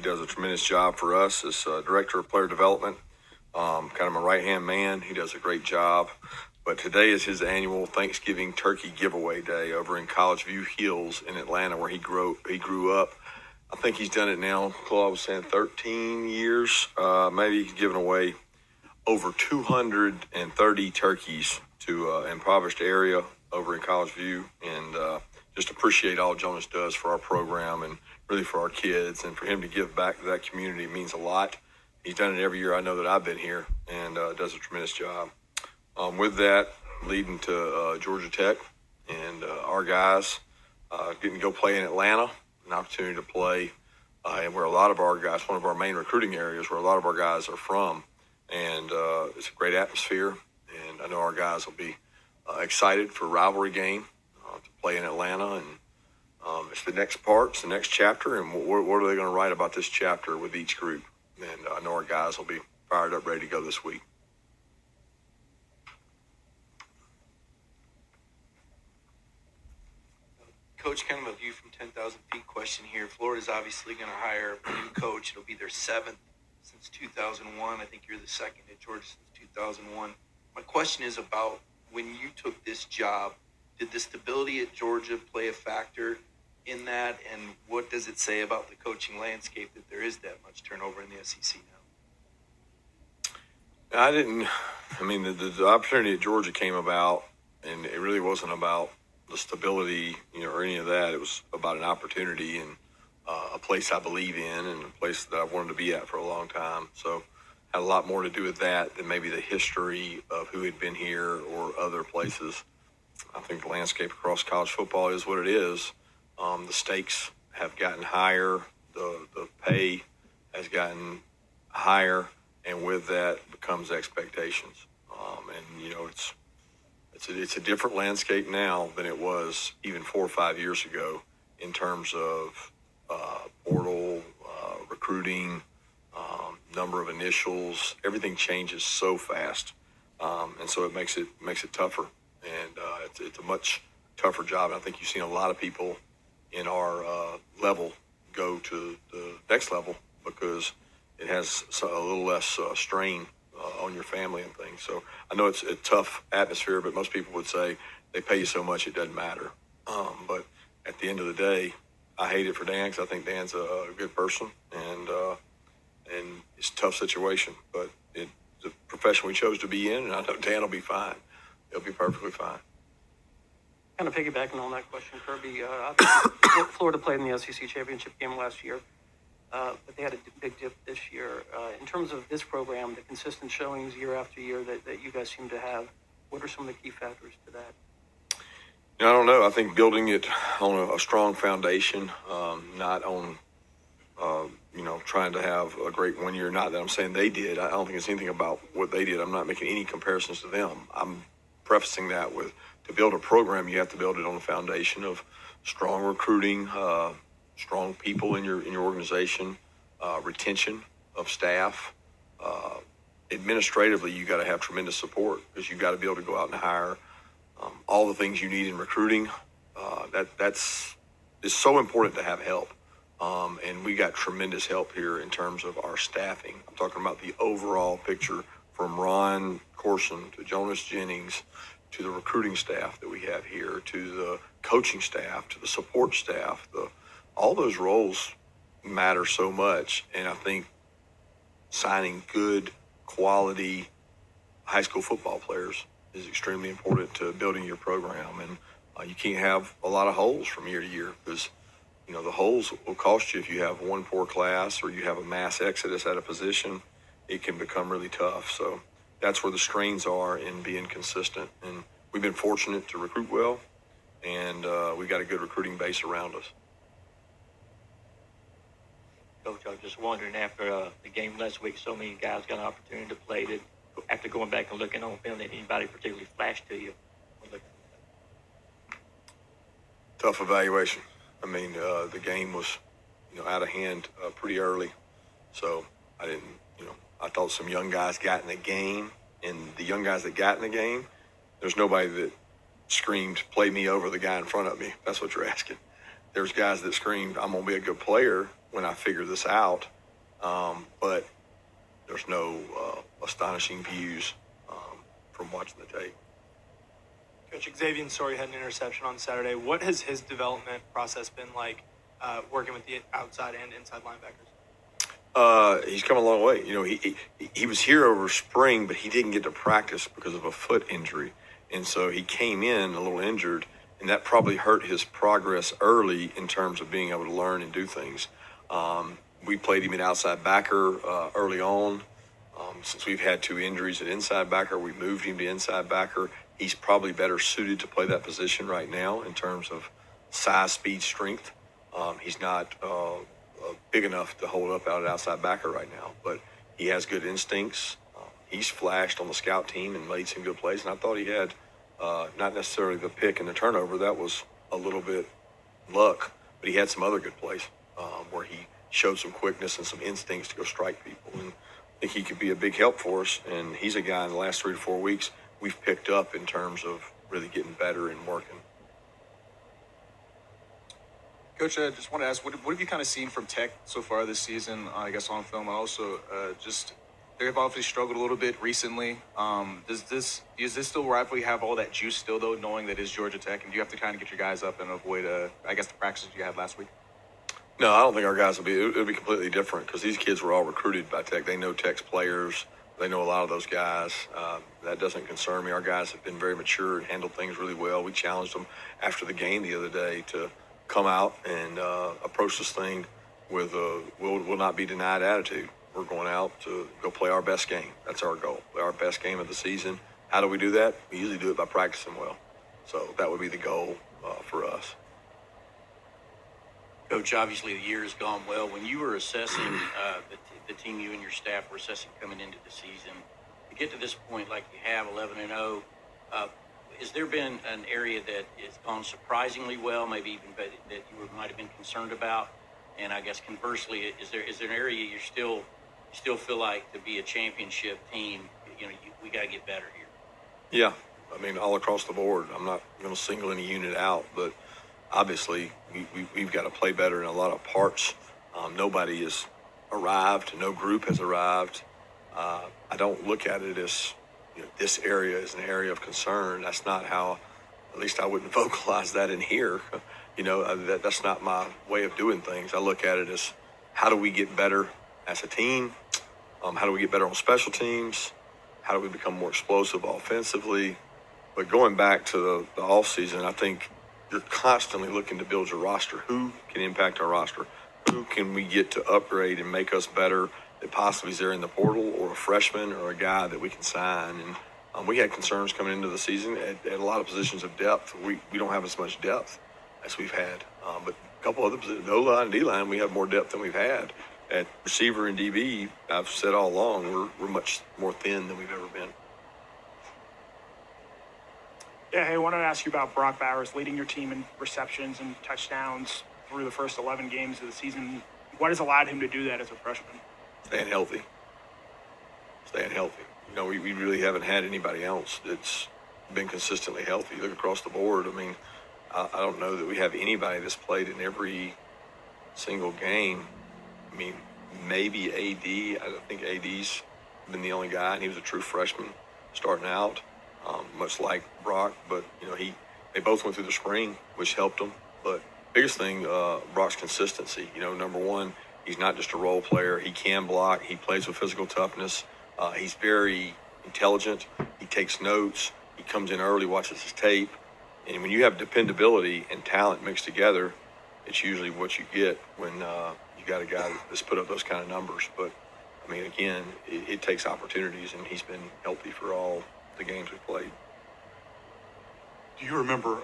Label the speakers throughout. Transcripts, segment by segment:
Speaker 1: does a tremendous job for us as Director of Player Development. Kind of my right-hand man. He does a great job. But today is his annual Thanksgiving Turkey Giveaway Day over in College View Hills in Atlanta, where he grew up. I think he's done it now, Claude was saying 13 years. Maybe he's given away over 230 turkeys to an impoverished area over in College View. And just appreciate all Jonas does for our program and really for our kids. And for him to give back to that community means a lot. He's done it every year I know that I've been here, and does a tremendous job. With that, leading to Georgia Tech and our guys getting to go play in Atlanta, an opportunity to play and where a lot of our guys, one of our main recruiting areas where a lot of our guys are from. And it's a great atmosphere, and I know our guys will be excited for a rivalry game to play in Atlanta. And it's the next part, it's the next chapter, and what are they going to write about this chapter with each group? And I know our guys will be fired up, ready to go this week.
Speaker 2: Coach, kind of a view from 10,000 feet question here. Florida's obviously going to hire a new coach. It'll be their seventh since 2001. I think you're the second at Georgia since 2001. My question is about when you took this job, did the stability at Georgia play a factor in that? And what does it say about the coaching landscape that there is that much turnover in the SEC now?
Speaker 1: The opportunity at Georgia came about, and it really wasn't about the stability, or any of that. It was about an opportunity and a place I believe in and a place that I wanted to be at for a long time. So had a lot more to do with that than maybe the history of who had been here or other places. I think the landscape across college football is what it is. The stakes have gotten higher. The pay has gotten higher. And with that becomes expectations. It's a different landscape now than it was even 4 or 5 years ago in terms of portal, recruiting, number of initials. Everything changes so fast, and so it makes it tougher. And it's a much tougher job. And I think you've seen a lot of people in our level go to the next level because it has a little less strain on your family and things. So I know it's a tough atmosphere, but most people would say they pay you so much it doesn't matter. But at the end of the day, I hate it for Dan because I think Dan's a good person, and it's a tough situation. But it's a profession we chose to be in, and I know Dan will be fine. He'll be perfectly fine.
Speaker 3: Kind of piggybacking on that question, Kirby, obviously Florida played in the SEC championship game last year. But they had a big dip this year. In terms of this program, the consistent showings year after year that you guys seem to have, what are some of the key factors to that?
Speaker 1: I don't know. I think building it on a strong foundation, not on, trying to have a great 1 year. Not that I'm saying they did. I don't think it's anything about what they did. I'm not making any comparisons to them. I'm prefacing that with, to build a program, you have to build it on a foundation of strong recruiting, strong people in your organization, retention of staff. Administratively, you got to have tremendous support because you got to be able to go out and hire all the things you need in recruiting. That's so important to have help. And we got tremendous help here in terms of our staffing. I'm talking about the overall picture from Ron Corson to Jonas Jennings to the recruiting staff that we have here to the coaching staff to the support staff. All those roles matter so much, and I think signing good, quality high school football players is extremely important to building your program. And you can't have a lot of holes from year to year because, the holes will cost you if you have one poor class or you have a mass exodus at a position. It can become really tough. So that's where the strains are in being consistent. And we've been fortunate to recruit well, and we got a good recruiting base around us.
Speaker 4: Coach, I was just wondering, after the game last week, so many guys got an opportunity to play. That after going back and looking on film, did anybody particularly flash to you?
Speaker 1: Tough evaluation. The game was, out of hand pretty early. So I thought some young guys got in the game, and the young guys that got in the game, there's nobody that screamed, play me over the guy in front of me. That's what you're asking. There's guys that screamed, I'm going to be a good player, when I figure this out. But there's no astonishing views from watching the tape.
Speaker 5: Coach, Xavier Story had an interception on Saturday. What has his development process been like working with the outside and inside linebackers?
Speaker 1: He's come a long way. He was here over spring, but he didn't get to practice because of a foot injury. And so he came in a little injured, and that probably hurt his progress early in terms of being able to learn and do things. We played him at outside backer early on. Since we've had 2 injuries at inside backer, we moved him to inside backer. He's probably better suited to play that position right now in terms of size, speed, strength. He's not big enough to hold up out at outside backer right now, but he has good instincts. He's flashed on the scout team and made some good plays, and I thought he had not necessarily the pick and the turnover. That was a little bit luck, but he had some other good plays where he showed some quickness and some instincts to go strike people. And I think he could be a big help for us, and he's a guy in the last 3 to 4 weeks we've picked up in terms of really getting better and working.
Speaker 6: Coach, I just want to ask, what have you kind of seen from Tech so far this season, I guess on film, and also just they've obviously struggled a little bit recently. Does this still rivalry have all that juice still, though, knowing that it's Georgia Tech, and do you have to kind of get your guys up and avoid, I guess, the practices you had last week?
Speaker 1: No, I don't think our guys it'll be completely different because these kids were all recruited by Tech. They know Tech's players. They know a lot of those guys. That doesn't concern me. Our guys have been very mature and handled things really well. We challenged them after the game the other day to come out and approach this thing with a will not be denied attitude. We're going out to go play our best game. That's our goal. Play our best game of the season. How do we do that? We usually do it by practicing well. So that would be the goal for us.
Speaker 7: Coach, obviously the year has gone well. When you were assessing the team, you and your staff were assessing coming into the season, to get to this point like you have, 11-0, has there been an area that has gone surprisingly well, maybe even that you might have been concerned about? And I guess conversely, is there an area you still feel like to be a championship team, we got to get better here?
Speaker 1: Yeah, I mean, all across the board. I'm not going to single any unit out, but obviously we've got to play better in a lot of parts. Nobody has arrived. No group has arrived. I don't look at it as this area is an area of concern. That's not how, at least I wouldn't vocalize that in here. That's not my way of doing things. I look at it as how do we get better as a team? How do we get better on special teams? How do we become more explosive offensively? But going back to the offseason, I think you're constantly looking to build your roster. Who can impact our roster? Who can we get to upgrade and make us better that possibly is there in the portal, or a freshman or a guy that we can sign? And we had concerns coming into the season at a lot of positions of depth. We don't have as much depth as we've had. But a couple other positions, O-line and D-line, we have more depth than we've had. At receiver and DB, I've said all along, we're much more thin than we've ever been.
Speaker 8: Yeah, hey, I wanted to ask you about Brock Bowers leading your team in receptions and touchdowns through the first 11 games of the season. What has allowed him to do that as a freshman?
Speaker 1: Staying healthy. We really haven't had anybody else that's been consistently healthy. Look across the board. I mean, I don't know that we have anybody that's played in every single game. I mean, maybe AD. I think AD's been the only guy, and he was a true freshman starting out, much like Brock. But, they both went through the spring, which helped them. But biggest thing, Brock's consistency. Number one, he's not just a role player. He can block. He plays with physical toughness. He's very intelligent. He takes notes. He comes in early, watches his tape. And when you have dependability and talent mixed together, it's usually what you get when you got a guy that's put up those kind of numbers. But, I mean, again, it takes opportunities, and he's been healthy for all the games we've played.
Speaker 9: Do you remember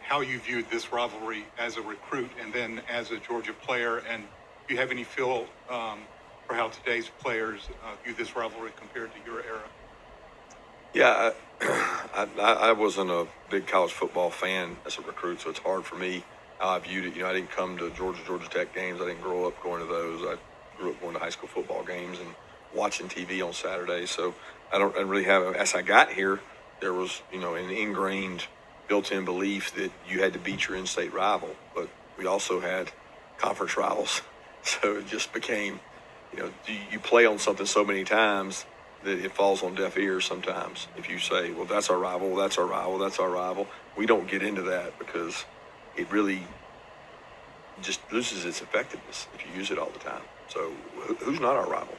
Speaker 9: how you viewed this rivalry as a recruit and then as a Georgia player? And do you have any feel for how today's players view this rivalry compared to your era?
Speaker 1: Yeah, I wasn't a big college football fan as a recruit, so it's hard for me how I viewed it. I didn't come to Georgia Tech games. I didn't grow up going to those. I grew up going to high school football games and watching TV on Saturdays. So I don't really have. As I got here, there was an ingrained, built-in belief that you had to beat your in-state rival, but we also had conference rivals So it just became, you play on something so many times that it falls on deaf ears sometimes. If you say, well, that's our rival, that's our rival, that's our rival, we don't get into that because it really just loses its effectiveness if you use it all the time. So who's not our rival?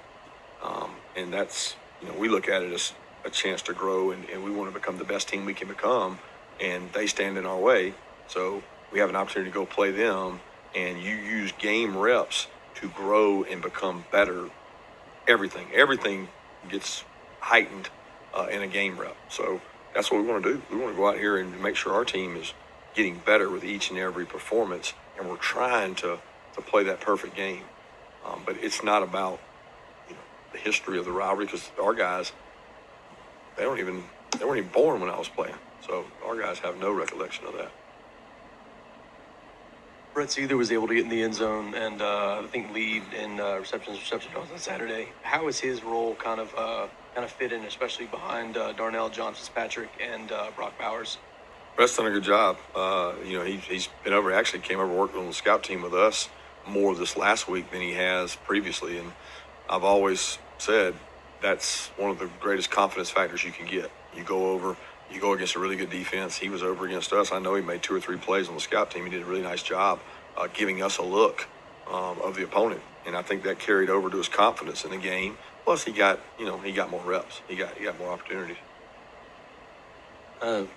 Speaker 1: And that's, we look at it as a chance to grow, and we want to become the best team we can become, and they stand in our way. So we have an opportunity to go play them, and you use game reps to grow and become better. Everything gets heightened in a game rep. So that's what we want to do. We want to go out here and make sure our team is getting better with each and every performance, and we're trying to play that perfect game. But it's not about the history of the rivalry, because our guys, they weren't even born when I was playing. So our guys have no recollection of that.
Speaker 10: Brett Seether was able to get in the end zone and I think lead in reception on Saturday. How is his role kind of fit in, especially behind Darnell, John Fitzpatrick, and Brock Bowers?
Speaker 1: Brett's done a good job. He's been over, actually came over, worked on the scout team with us more this last week than he has previously. And I've always said that's one of the greatest confidence factors you can get. You go against a really good defense. He was over against us. I know he made 2 or 3 plays on the scout team. He did a really nice job giving us a look of the opponent. And I think that carried over to his confidence in the game. Plus he got more reps. He got more opportunities.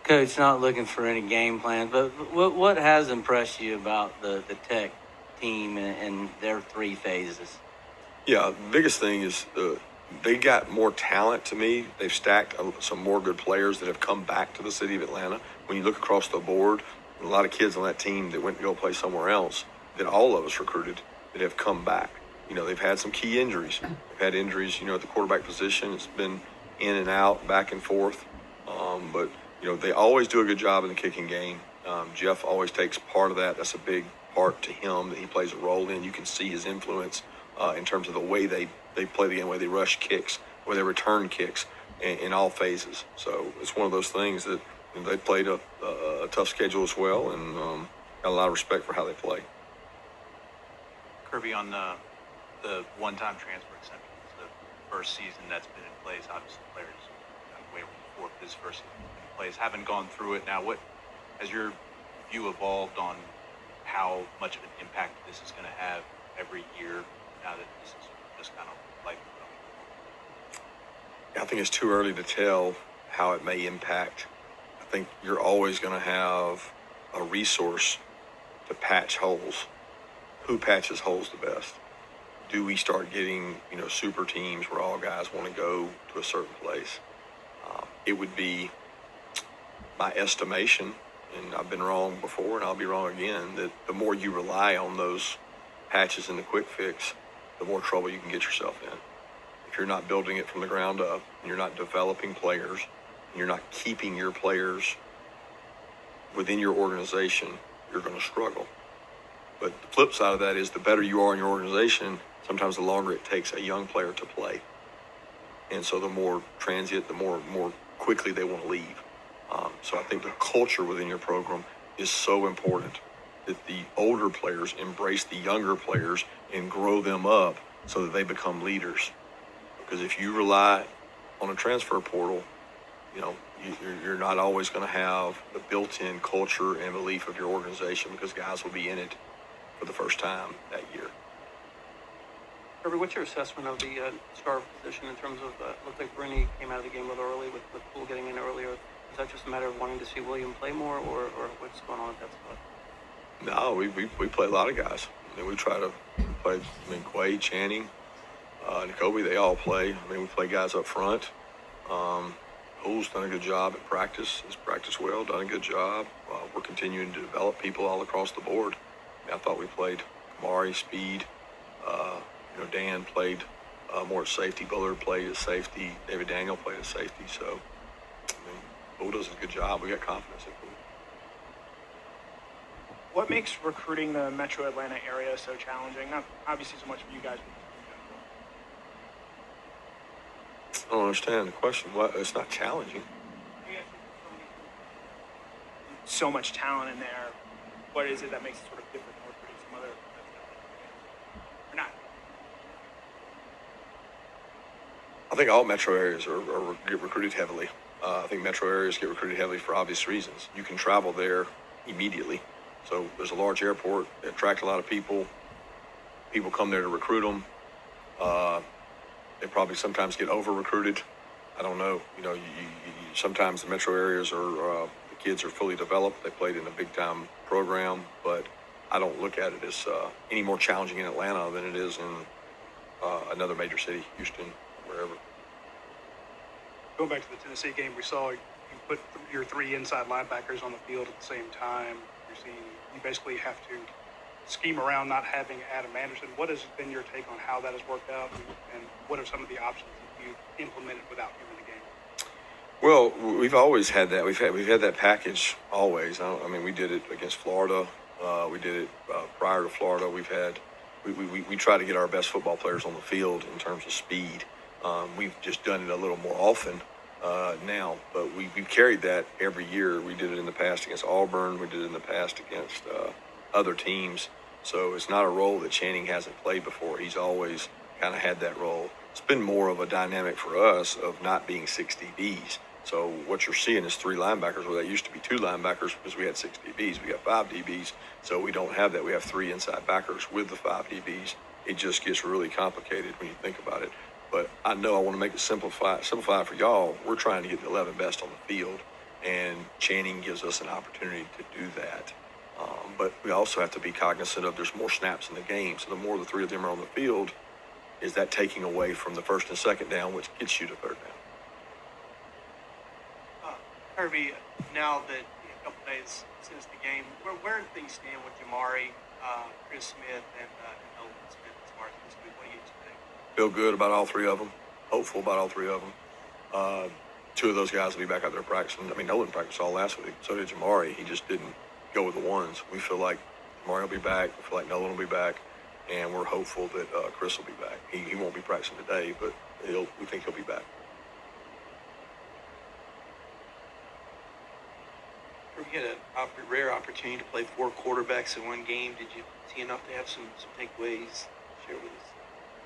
Speaker 11: Coach, not looking for any game plans, but what has impressed you about the Tech team and their 3 phases?
Speaker 1: Yeah, the biggest thing is they got more talent to me. They've stacked some more good players that have come back to the city of Atlanta. When you look across the board, a lot of kids on that team that went to go play somewhere else that all of us recruited that have come back. They've had some key injuries. They've had injuries, at the quarterback position. It's been in and out, back and forth. But they always do a good job in the kicking game. Jeff always takes part of that. That's a big part to him that he plays a role in. You can see his influence in terms of the way they play the game, the way they rush kicks, the way they return kicks in all phases. So it's one of those things that they played a tough schedule as well, and got a lot of respect for how they play.
Speaker 12: Kirby, on the one-time transfer exception, it's the first season that's been in place. Obviously, players way before this first season in place haven't gone through it. Now, what has your view evolved on how much of an impact this is going to have every year now that this is just kind of like?
Speaker 1: I think it's too early to tell how it may impact. I think you're always going to have a resource to patch holes. Who patches holes the best? Do we start getting, super teams where all guys want to go to a certain place? It would be my estimation, and I've been wrong before and I'll be wrong again, that the more you rely on those patches in the quick fix, the more trouble you can get yourself in. If you're not building it from the ground up, and you're not developing players, and you're not keeping your players within your organization, you're going to struggle. But the flip side of that is the better you are in your organization, sometimes the longer it takes a young player to play. And so the more transient, the more quickly they want to leave. So I think the culture within your program is so important, that the older players embrace the younger players and grow them up so that they become leaders. Because if you rely on a transfer portal, you're not always going to have the built-in culture and belief of your organization, because guys will be in it for the first time that year.
Speaker 3: Kirby, what's your assessment of the star position in terms of, looked like Bruni came out of the game a little early with Poole getting in earlier. Is that just a matter of wanting to see William play more, or what's going on at that spot?
Speaker 1: No, we play a lot of guys. We try to play, Quade, Channing, Jacoby, they all play. We play guys up front. Poole's done a good job at practice. He's practiced well, done a good job. We're continuing to develop people all across the board. I thought we played Kamari, speed. Dan played more at safety. Bullard played at safety. David Daniel played at safety. So, Poole does a good job. We got confidence in Poole.
Speaker 8: What makes recruiting the Metro Atlanta area so challenging? Not obviously so much for you guys, but
Speaker 1: I don't understand the question. It's not challenging.
Speaker 8: so much talent in there. What is it that makes it sort of different than recruiting some other?
Speaker 1: I think all metro areas get recruited heavily. I think metro areas get recruited heavily for obvious reasons. You can travel there immediately. So there's a large airport. They attract a lot of people. People come there to recruit them. They probably sometimes get over-recruited. I don't know. Sometimes the metro areas are the kids are fully developed. They played in a big-time program, but I don't look at it as any more challenging in Atlanta than it is in another major city, Houston, wherever.
Speaker 13: Going back to the Tennessee game, we saw you put your three inside linebackers on the field at the same time. You're seeing you basically have to scheme around not having Adam Anderson. What has been your take on how that has worked out, and what are some of the options that you've implemented without him in the game?
Speaker 1: Well, we've always had that. We've had that package always. I mean, we did it against Florida. We did it prior to Florida. We try to get our best football players on the field in terms of speed. We've just done it a little more often now, but we've carried that every year. We did it in the past against Auburn. We did it in the past against other teams. So it's not a role that Channing hasn't played before. He's always kind of had that role. It's been more of a dynamic for us of not being 6 DBs. So what you're seeing is 3 linebackers, where that used to be 2 linebackers because we had 6 DBs. We got 5 DBs, so we don't have that. We have 3 inside backers with the 5 DBs. It just gets really complicated when you think about it. But I know I want to make it simplify for y'all. We're trying to get the 11 best on the field, and Channing gives us an opportunity to do that. But we also have to be cognizant of there's more snaps in the game. So the more the 3 of them are on the field, is that taking away from the first and second down, which gets you to third down.
Speaker 14: Kirby, now that a couple days since the game, where do things stand with Jamari, Chris Smith, and Nolan Smith as far as this week? What do you expect?
Speaker 1: Feel good about all 3 of them. Hopeful about all 3 of them. 2 of those guys will be back out there practicing. I mean, Nolan practiced all last week. So did Jamari. He just didn't go with the ones. We feel like Jamari will be back. We feel like Nolan will be back. And we're hopeful that Chris will be back. He won't be practicing today, but we think he'll be back.
Speaker 2: We had a rare opportunity to play 4 quarterbacks in one game. Did you see enough to have some takeaways? Share with us.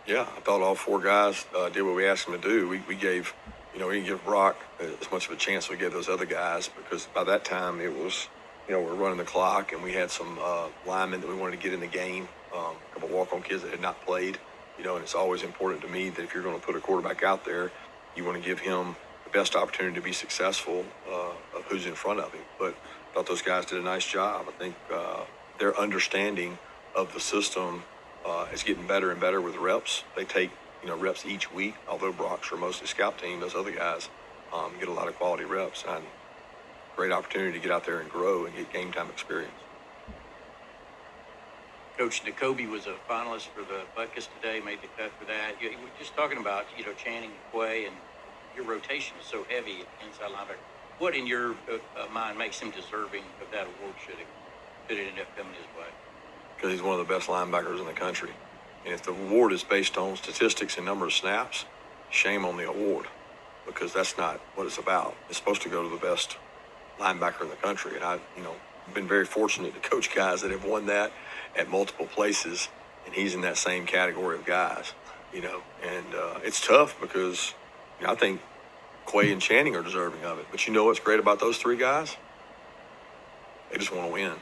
Speaker 1: Yeah, I thought all 4 guys did what we asked them to do. We gave, we didn't give Brock as much of a chance as we gave those other guys, because by that time it was, we're running the clock, and we had some linemen that we wanted to get in the game, a couple walk-on kids that had not played, and it's always important to me that if you're going to put a quarterback out there, you want to give him the best opportunity to be successful of who's in front of him. But I thought those guys did a nice job. I think their understanding of the system is getting better and better with reps. They take, reps each week. Although Brock's are mostly scout team, those other guys get a lot of quality reps. And great opportunity to get out there and grow and get game time experience.
Speaker 7: Coach Jacoby was a finalist for the Butkus today, made the cut for that. We're just talking about, Channing and Quay, and your rotation is so heavy inside linebacker. What in your mind makes him deserving of that award should it end up coming his way?
Speaker 1: Because he's one of the best linebackers in the country. And if the award is based on statistics and number of snaps, shame on the award, because that's not what it's about. It's supposed to go to the best linebacker in the country. And I've been very fortunate to coach guys that have won that at multiple places, and he's in that same category of guys, and it's tough because I think Quay and Channing are deserving of it. But what's great about those 3 guys? They just want to win.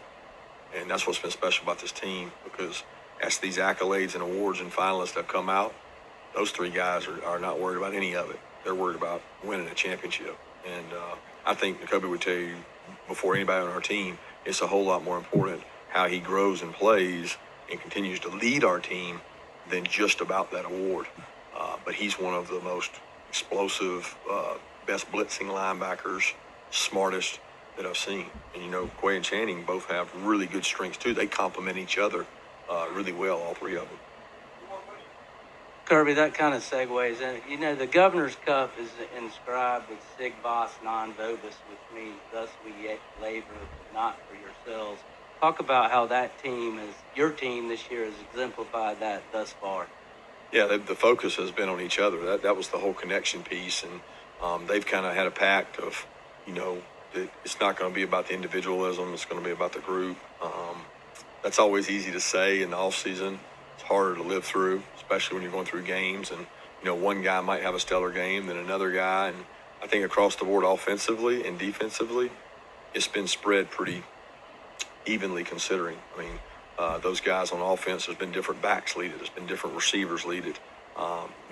Speaker 1: And that's what's been special about this team, because as these accolades and awards and finalists have come out, those 3 guys are not worried about any of it. They're worried about winning a championship. And I think Jacoby would tell you, before anybody on our team, it's a whole lot more important how he grows and plays and continues to lead our team than just about that award. But he's one of the most explosive, best blitzing linebackers, smartest that I've seen. And Quay and Channing both have really good strengths too. They complement each other really well, all 3 of them.
Speaker 11: Kirby, that kind of segues in. The Governor's Cup is inscribed with Sig Vos non vobis, which means thus we yet labor, not for yourselves. Talk about how your team this year has exemplified that thus far.
Speaker 1: Yeah, the focus has been on each other. That was the whole connection piece, and they've kind of had a pact of, that it's not going to be about the individualism. It's going to be about the group. That's always easy to say in the off season, it's harder to live through, especially when you're going through games. And, one guy might have a stellar game than another guy. And I think across the board, offensively and defensively, it's been spread pretty evenly considering. I mean, those guys on offense, there's been different backs lead it. There's been different receivers lead it.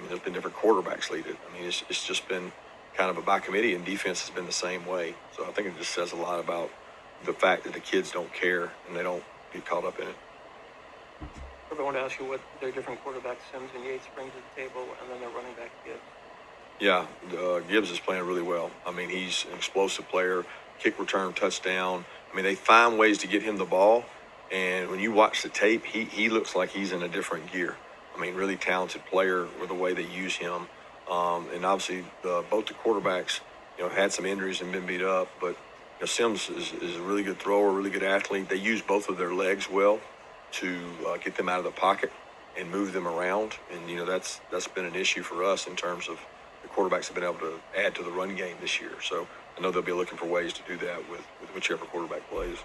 Speaker 1: There's been different quarterbacks lead it. I mean, it's just been kind of a by committee, and defense has been the same way. So I think it just says a lot about the fact that the kids don't care and they don't get caught up in it.
Speaker 3: I want to ask you what their different quarterbacks, Sims and Yates, bring to the table, and then their running back, Gibbs.
Speaker 1: Yeah, Gibbs is playing really well. I mean, he's an explosive player, kick return, touchdown. I mean, they find ways to get him the ball, and when you watch the tape, he looks like he's in a different gear. I mean, really talented player with the way they use him. And obviously, both the quarterbacks, had some injuries and been beat up, but Sims is a really good thrower, really good athlete. They use both of their legs well to get them out of the pocket and move them around. And, that's been an issue for us in terms of the quarterbacks have been able to add to the run game this year. So I know they'll be looking for ways to do that with whichever quarterback plays.